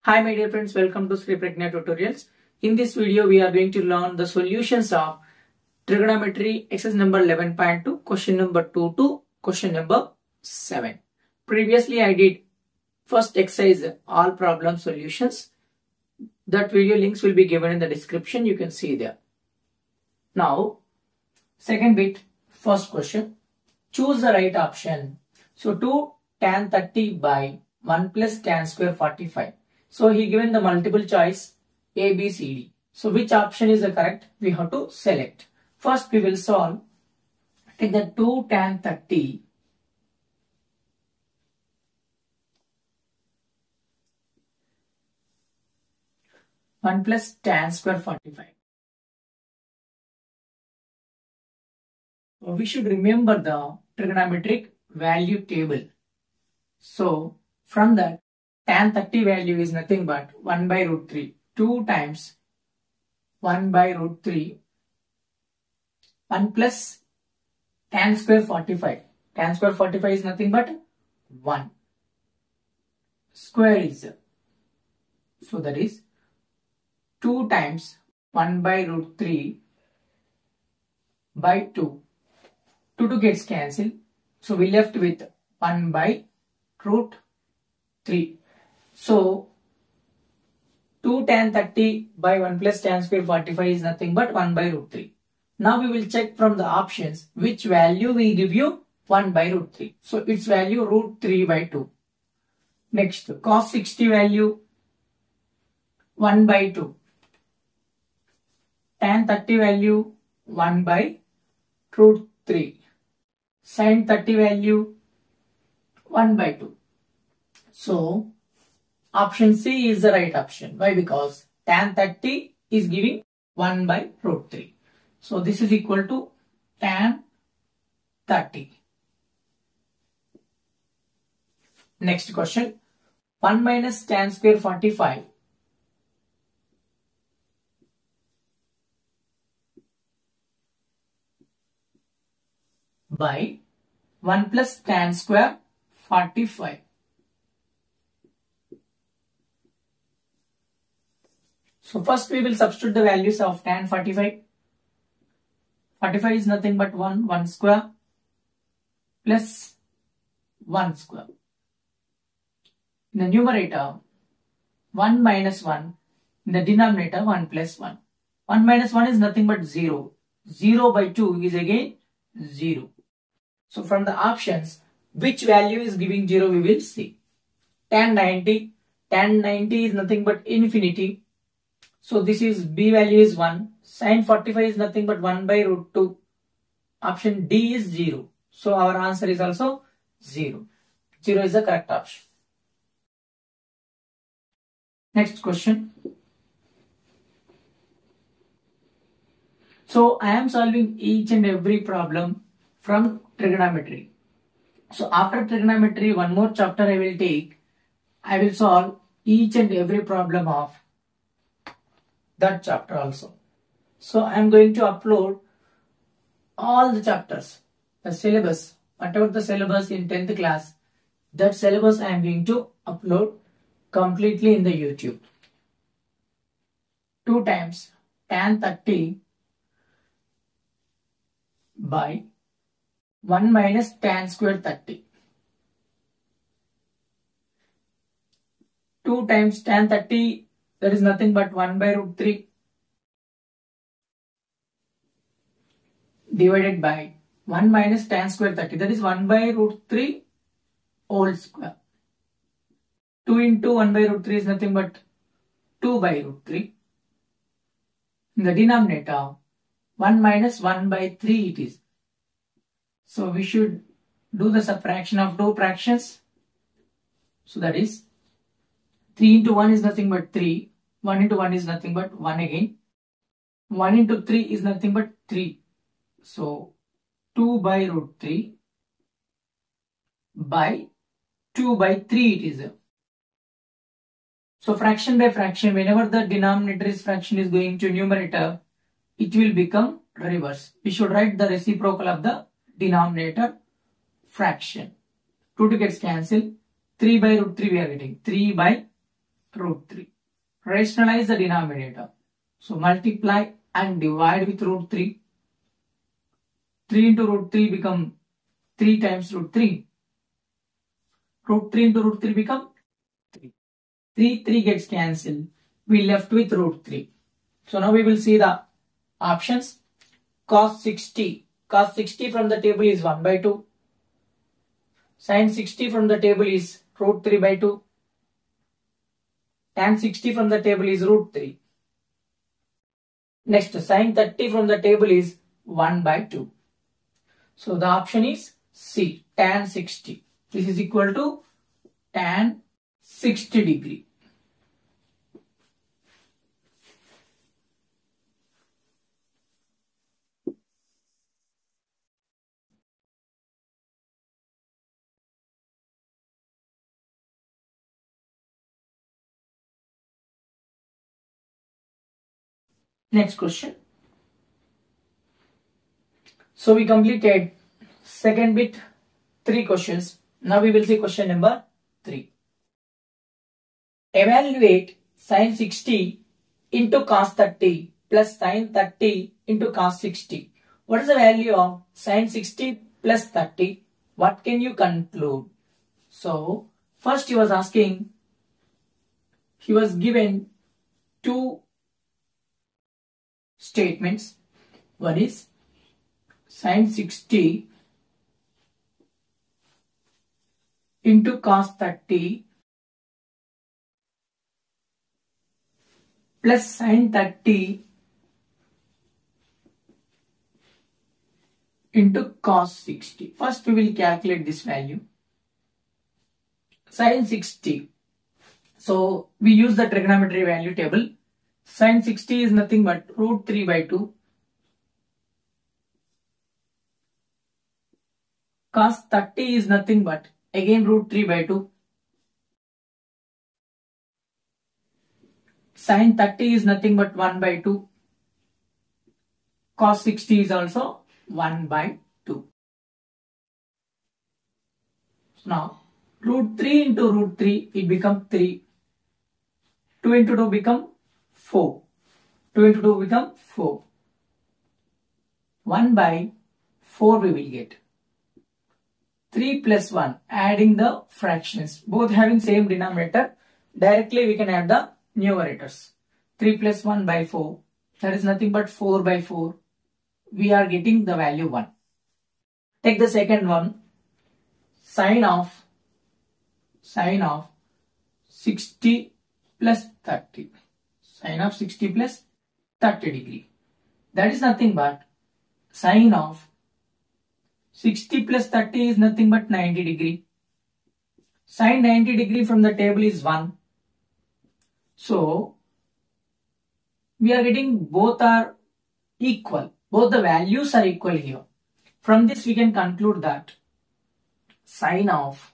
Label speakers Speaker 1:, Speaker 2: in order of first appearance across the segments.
Speaker 1: Hi my dear friends, welcome to Sri Pragna tutorials. In this video we are going to learn the solutions of trigonometry exercise number 11.2, question number 2 to question number 7. Previously I did first exercise all problem solutions. That video links will be given in the description, you can see there. Now second bit, first question, choose the right option. So 2 tan 30 by 1 plus tan square 45. So he given the multiple choice A, B, C, D. So which option is the correct? We have to select. First we will solve. Take the 2 tan 30 1 plus tan square 45. We should remember the trigonometric value table. So from that, tan 30 value is nothing but 1 by root 3. 2 times 1 by root 3. 1 plus tan square 45. Tan square 45 is nothing but 1. Square is, so that is 2 times 1 by root 3 by 2. 2 gets cancelled. So we left with 1 by root 3. So 2 tan 30 by 1 plus tan square 45 is nothing but 1 by root 3. Now we will check from the options which value we give you 1 by root 3. So its value root 3 by 2. Next, cos 60 value 1 by 2. Tan 30 value 1 by root 3. Sin 30 value 1 by 2. So option C is the right option. Why? Because tan 30 is giving 1 by root 3. So this is equal to tan 30. Next question. 1 minus tan square 45 by 1 plus tan square 45. So first we will substitute the values of tan 45. 45 is nothing but 1 square plus 1 square. In the numerator 1 minus 1. In the denominator 1 plus 1. 1 minus 1 is nothing but 0. 0 by 2 is again 0. So from the options, which value is giving 0 we will see. Tan 90. Tan 90 is nothing but infinity. So this is B value is 1. Sin 45 is nothing but 1 by root 2. Option D is 0. So our answer is also 0. 0 is the correct option. Next question. So I am solving each and every problem from trigonometry. So after trigonometry, one more chapter I will take. I will solve each and every problem of that chapter also. So I am going to upload all the chapters, the syllabus, whatever the syllabus in 10th class, that syllabus I am going to upload completely in the YouTube. 2 times tan 30 by 1 minus tan square 30. 2 times tan 30, that is nothing but 1 by root 3 divided by 1 minus tan square 30, that is 1 by root 3 whole square. 2 into 1 by root 3 is nothing but 2 by root 3. In the denominator 1 minus 1 by 3 it is. So we should do the subtraction of two fractions. So that is 3 into 1 is nothing but 3. 1 into 1 is nothing but 1 again. 1 into 3 is nothing but 3. So 2 by root 3 by 2 by 3 it is. So fraction by fraction, whenever the denominator is fraction is going to numerator, it will become reverse. We should write the reciprocal of the denominator fraction. 2 gets cancelled. 3 by root 3 we are getting 3 by root 3. Rationalize the denominator. So multiply and divide with root 3. 3 into root 3 become 3 times root 3. Root 3 into root 3 become 3. 3 gets cancelled. We left with root 3. So now we will see the options. Cos 60. Cos 60 from the table is 1 by 2. Sin 60 from the table is root 3 by 2. Tan 60 from the table is root 3. Next, sin 30 from the table is 1 by 2. So the option is C, tan 60. This is equal to tan 60 degree. Next question. So we completed second bit, 3 questions. Now we will see question number 3. Evaluate sin 60 into cos 30 plus sin 30 into cos 60. What is the value of sin 60 plus 30? What can you conclude? So first he was asking, he was given 2 statements. One is sin 60 into cos 30 plus sin 30 into cos 60. First we will calculate this value. Sin 60. So we use the trigonometry value table. Sin 60 is nothing but root 3 by 2. Cos 30 is nothing but again root 3 by 2. Sin 30 is nothing but 1 by 2. Cos 60 is also 1 by 2. So now root 3 into root 3, it becomes 3. 2 into 2 become 4. 2 into 2 become 4. 1 by 4 we will get. 3 plus 1, adding the fractions. Both having same denominator. Directly we can add the numerators. 3 plus 1 by 4. That is nothing but 4 by 4. We are getting the value 1. Take the second one. Sine of 60 plus 30. Sine of 60 plus 30 degree. That is nothing but sine of 60 plus 30 is nothing but 90 degree. Sine 90 degree from the table is 1. So we are getting both are equal. Both the values are equal here. From this we can conclude that sine of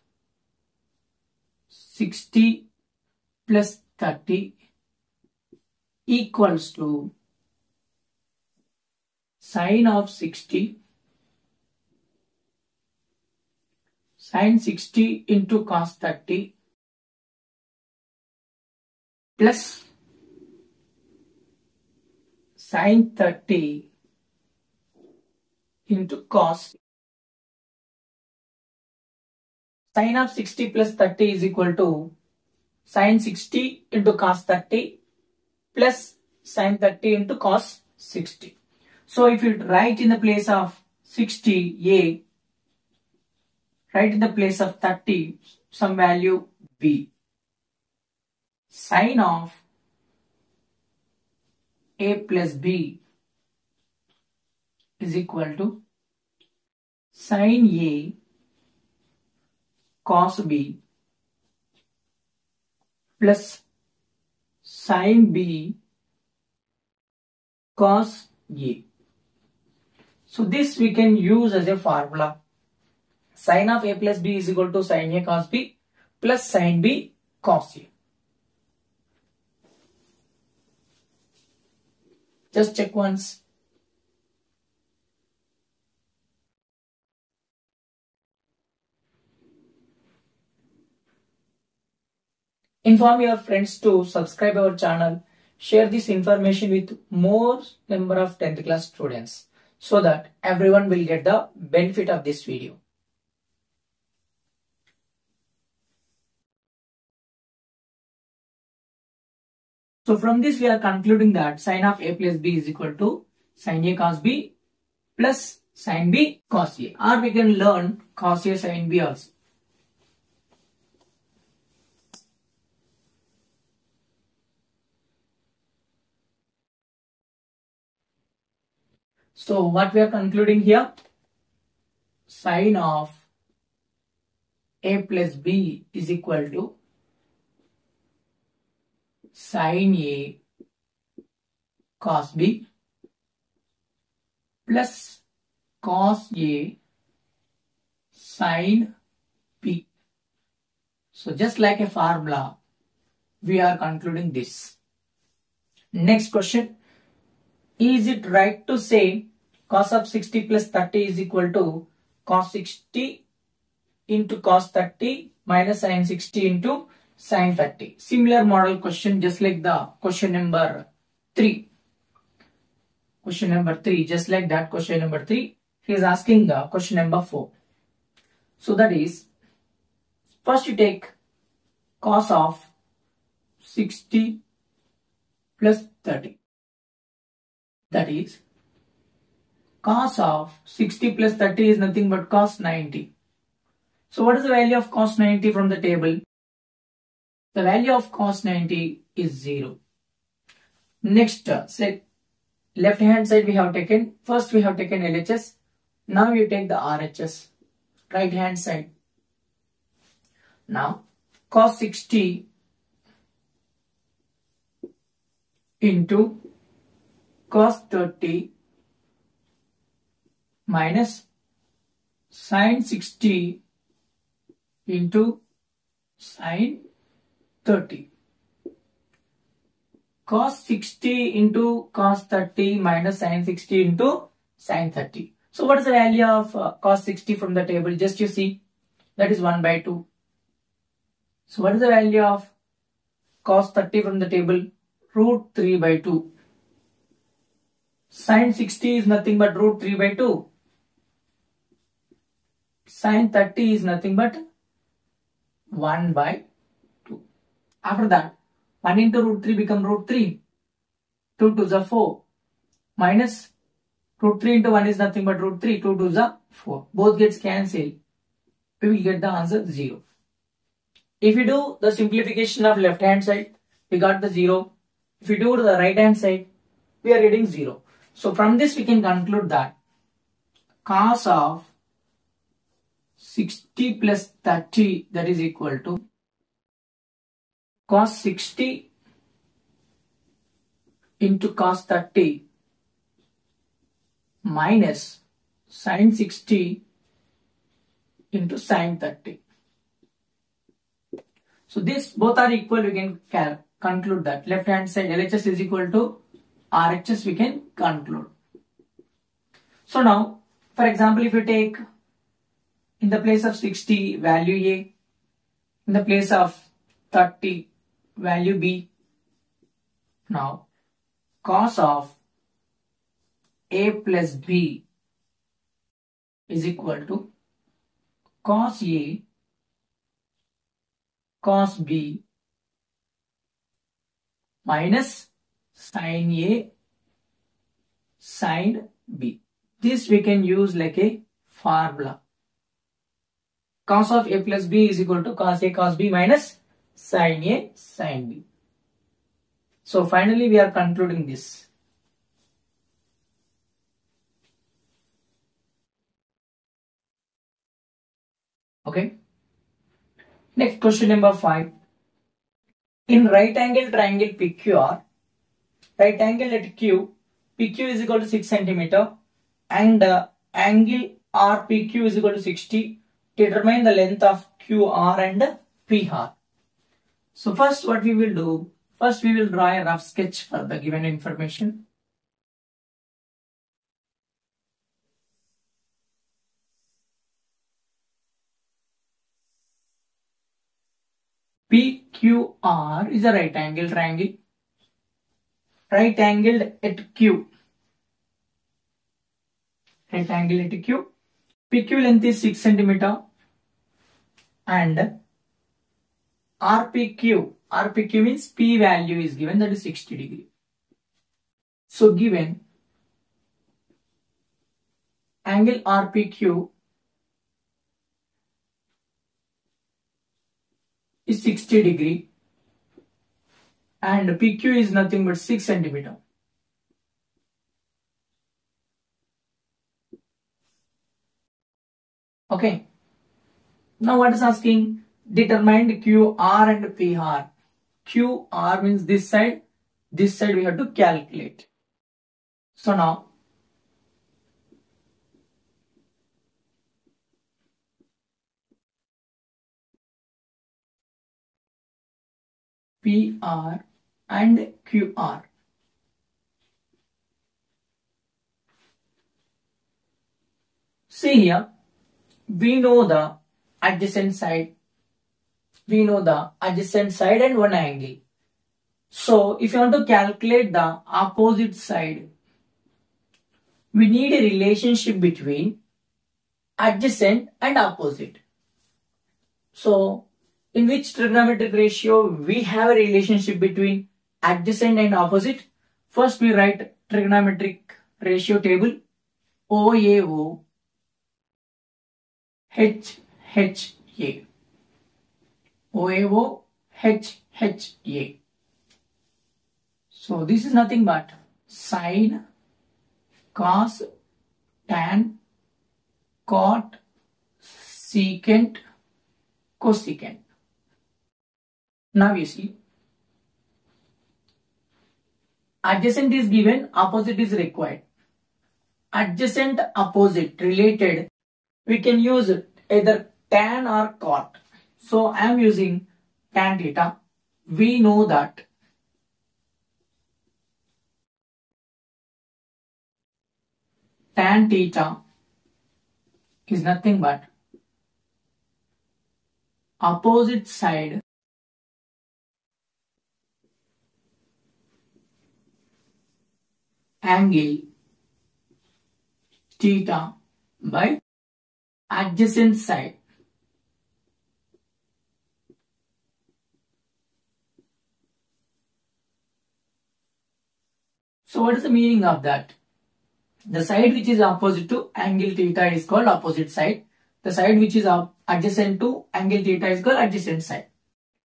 Speaker 1: 60 plus 30 equals to sine of 60 sin 60 into cos 30 plus sin 30 into cos. Sin of 60 plus 30 is equal to sin 60 into cos 30 plus sin 30 into cos 60. So if you write in the place of 60a, write in the place of 30 some value b. Sin of a plus b is equal to sin a cos b plus sin b cos a. So this we can use as a formula. Sin of a plus b is equal to sin a cos b plus sin b cos a. Just check once. Inform your friends to subscribe our channel. Share this information with more number of 10th class students so that everyone will get the benefit of this video. So from this we are concluding that sin of a plus b is equal to sin a cos b plus sin b cos a, or we can learn cos a sin b also. So what we are concluding here, sin of a plus b is equal to sin a cos b plus cos a sin b. So just like a formula, we are concluding this. Next question, is it right to say cos of 60 plus 30 is equal to cos 60 into cos 30 minus sin 60 into sin 30? Similar model question, just like the question number 3. Question number 3, just like that question number 3, he is asking the question number 4. So that is, first you take cos of 60 plus 30. That is, cos of 60 plus 30 is nothing but cos 90. So what is the value of cos 90 from the table? The value of cos 90 is 0. Next, say left hand side we have taken, first we have taken LHS, now you take the RHS, right hand side. Now cos 60 into cos 30 minus sin 60 into sin 30. Cos 60 into cos 30 minus sin 60 into sin 30. So what is the value of cos 60 from the table? Just you see, that is 1 by 2. So what is the value of cos 30 from the table? Root 3 by 2. Sin 60 is nothing but root 3 by 2. Sin 30 is nothing but 1 by 2. After that, 1 into root 3 become root 3. 2 to the 4. Minus root 3 into 1 is nothing but root 3. 2 to the 4. Both gets cancelled. We will get the answer 0. If you do the simplification of left hand side, we got the 0. If you do to the right hand side, we are getting 0. So from this we can conclude that cos of 60 plus 30, that is equal to cos 60 into cos 30 minus sin 60 into sin 30. So this both are equal, we can conclude that left hand side LHS is equal to RHS, we can conclude. So now, for example, if you take in the place of 60 value A, in the place of 30 value B, now cos of A plus B is equal to cos A cos B minus sin A sin B. This we can use like a formula. Cos of A plus B is equal to cos A cos B minus sin A sin B. So finally we are concluding this. Okay. Next question number 5. In right angle triangle PQR, right angle at Q, PQ is equal to 6 cm and angle RPQ is equal to 60. Determine the length of QR and PR. So first what we will do, first we will draw a rough sketch for the given information. PQR is a right angle triangle. Right angled at Q. Right angle at Q. PQ length is 6 cm and RPQ means P value is given, that is 60 degree. So given angle RPQ is 60 degree and PQ is nothing but 6 cm. Okay. Now what is asking? Determine QR and PR. QR means this side we have to calculate. So now PR and QR. See here, we know the adjacent side. We know the adjacent side and one angle. So if you want to calculate the opposite side, we need a relationship between adjacent and opposite. So in which trigonometric ratio we have a relationship between adjacent and opposite? First we write trigonometric ratio table. OAO HHA. OAO HHA. So this is nothing but sine, cos, tan, cot, secant, cosecant. Now you see, adjacent is given, opposite is required. Adjacent, opposite, related, we can use either tan or cot. So I am using tan theta. We know that tan theta is nothing but opposite side angle theta by adjacent side. So what is the meaning of that? The side which is opposite to angle theta is called opposite side. The side which is adjacent to angle theta is called adjacent side.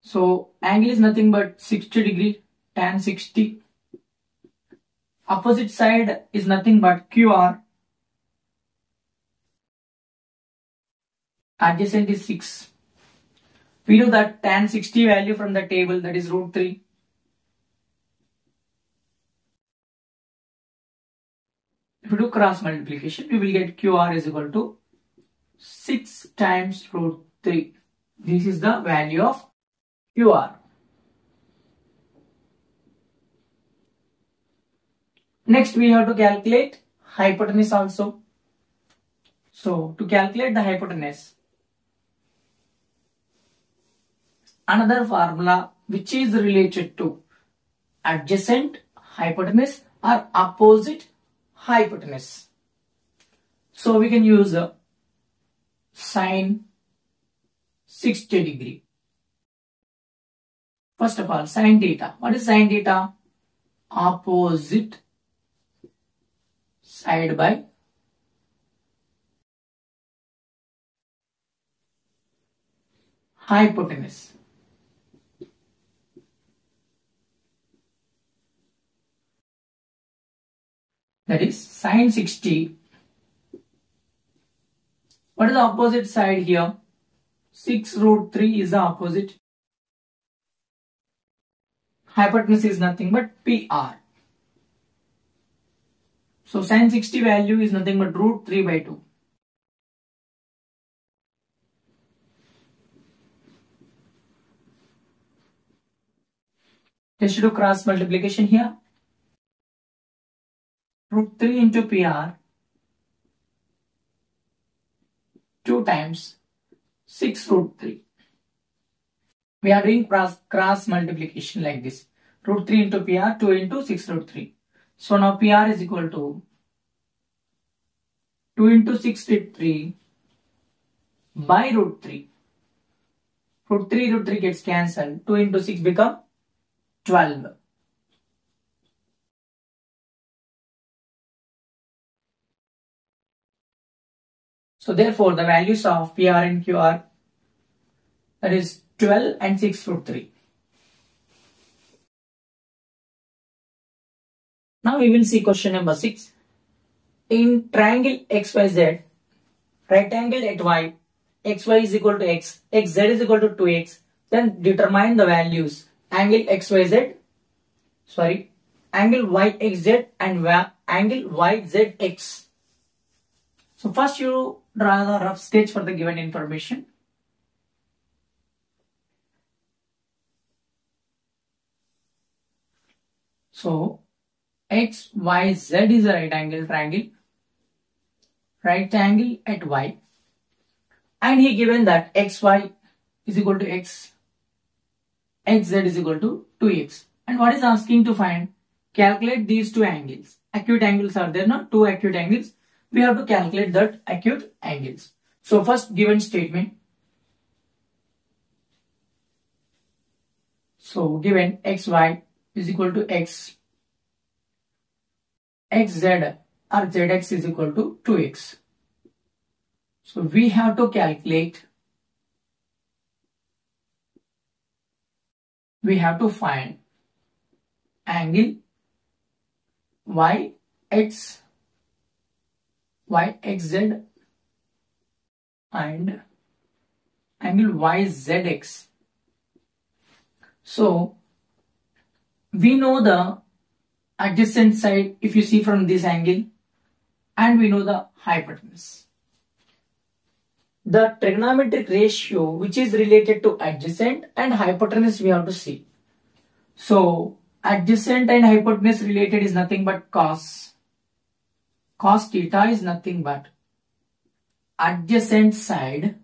Speaker 1: So angle is nothing but 60 degree, tan 60. Opposite side is nothing but QR. Adjacent is 6. We know that tan 60 value from the table, that is root 3. If you do cross multiplication, we will get QR is equal to 6 times root 3. This is the value of QR. Next we have to calculate hypotenuse also. So to calculate the hypotenuse, another formula which is related to adjacent hypotenuse or opposite hypotenuse. So we can use sine 60 degree. First of all, sine theta. What is sine theta? Opposite side by hypotenuse. That is sine 60. What is the opposite side here? 6 root 3 is the opposite. Hypotenuse is nothing but PR. So sine 60 value is nothing but root 3 by 2. Let's do cross multiplication here. Root 3 into PR 2 times 6 root 3. We are doing cross multiplication like this. Root 3 into PR, 2 into 6 root 3. So now PR is equal to 2 into 6 root 3 by root 3. Root 3 gets cancelled. 2 into 6 become 12. So therefore the values of PR and QR, that is 12 and 6 root 3. Now we will see question number 6. In triangle XYZ, right angle at Y, XY is equal to X, XZ is equal to 2X, then determine the values angle XYZ, angle YXZ and angle YZX. So first you draw the rough sketch for the given information. So XYZ is a right angle triangle, right angle at Y, and he given that XY is equal to X, XZ is equal to 2X. And what is asking to find? Calculate these two angles. Acute angles are there, no? Two acute angles. We have to calculate that acute angles. So first given statement. So given XY is equal to X, XZ or ZX is equal to 2X. So we have to calculate, we have to find angle YX, YXZ and angle YZX. So we know the adjacent side if you see from this angle, and we know the hypotenuse. The trigonometric ratio which is related to adjacent and hypotenuse we have to see. So adjacent and hypotenuse related is nothing but cos. Cos theta is nothing but adjacent side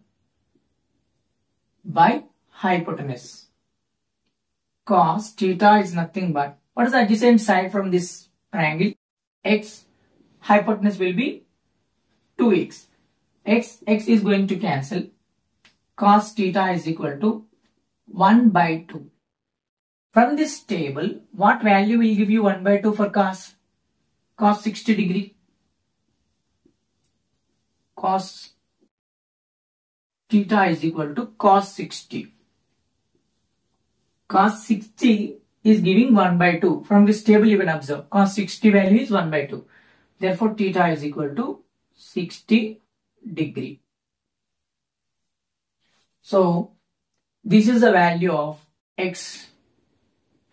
Speaker 1: by hypotenuse. Cos theta is nothing but, what is the adjacent side from this triangle? X. Hypotenuse will be 2x. X is going to cancel. Cos theta is equal to 1 by 2. From this table, what value will give you 1 by 2 for cos? Cos 60 degree. Cos theta is equal to cos 60. Cos 60 is giving 1 by 2. From this table you can observe cos 60 value is 1 by 2. Therefore theta is equal to 60 degree. So this is the value of X.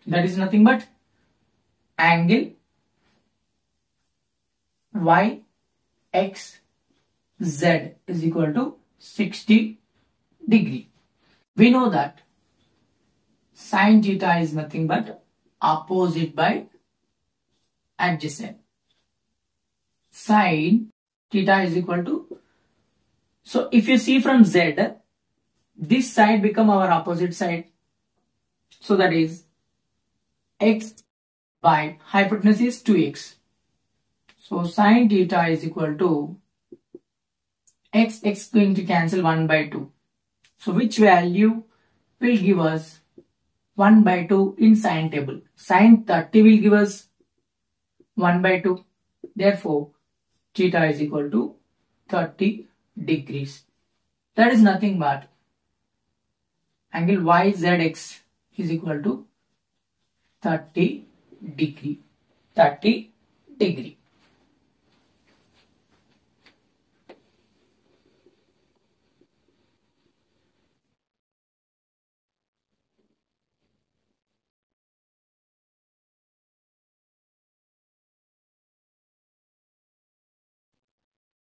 Speaker 1: That is nothing but angle YXZ is equal to 60 degree. We know that sin theta is nothing but opposite by adjacent. Sin theta is equal to, so if you see from Z, this side become our opposite side. So that is X by hypotenuse is 2x. So sin theta is equal to X going to cancel 1 by 2. So which value will give us 1 by 2 in sin table? Sin 30 will give us 1 by 2. Therefore theta is equal to 30 degrees. That is nothing but angle YZX is equal to 30 degree. 30 degree.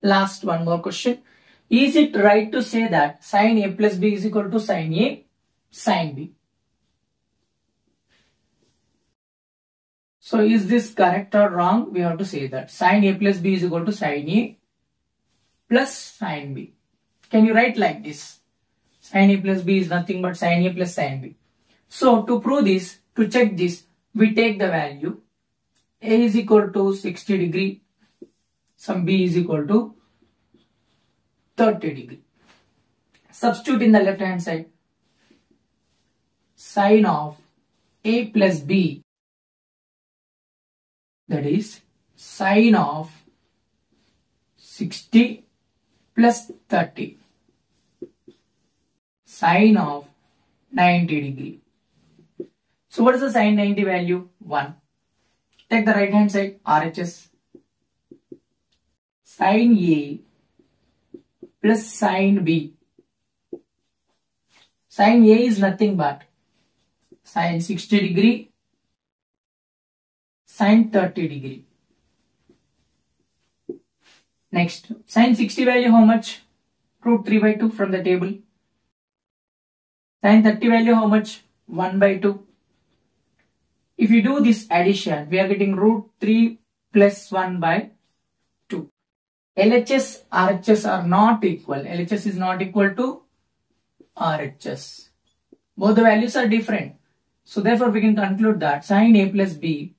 Speaker 1: Last one more question. Is it right to say that sin A plus B is equal to sin A sin B? So is this correct or wrong? We have to say that sin A plus B is equal to sin A plus sin B. Can you write like this? Sin A plus B is nothing but sin A plus sin B. So to prove this, to check this, we take the value A is equal to 60 degree, some B is equal to 30 degree. Substitute in the left hand side. Sin of A plus B, that is sin of 60 plus 30, sin of 90 degree. So what is the sin 90 value? 1. Take the right hand side, RHS. Sin A plus sin B. Sin A is nothing but sin 60 degree, sin 30 degree. Next, sin 60 value how much? Root 3 by 2 from the table. Sin 30 value how much? 1 by 2. If you do this addition, we are getting root 3 plus 1 by 2. LHS, RHS are not equal. LHS is not equal to RHS. Both the values are different. So therefore we can conclude that sin A plus B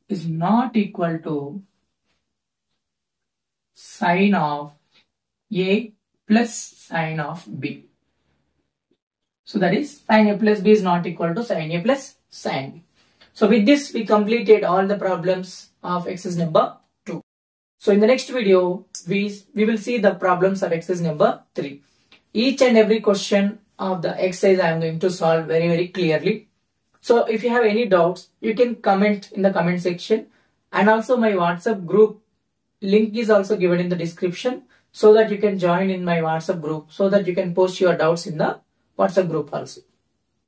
Speaker 1: is not equal to sin of A plus sin of B. So that is sin A plus B is not equal to sin A plus sin B. So with this we completed all the problems of exercise number 2. So in the next video we will see the problems of exercise number 3. Each and every question of the exercise I am going to solve very clearly. So if you have any doubts, you can comment in the comment section, and also my WhatsApp group link is also given in the description, so that you can join in my WhatsApp group, so that you can post your doubts in the WhatsApp group also.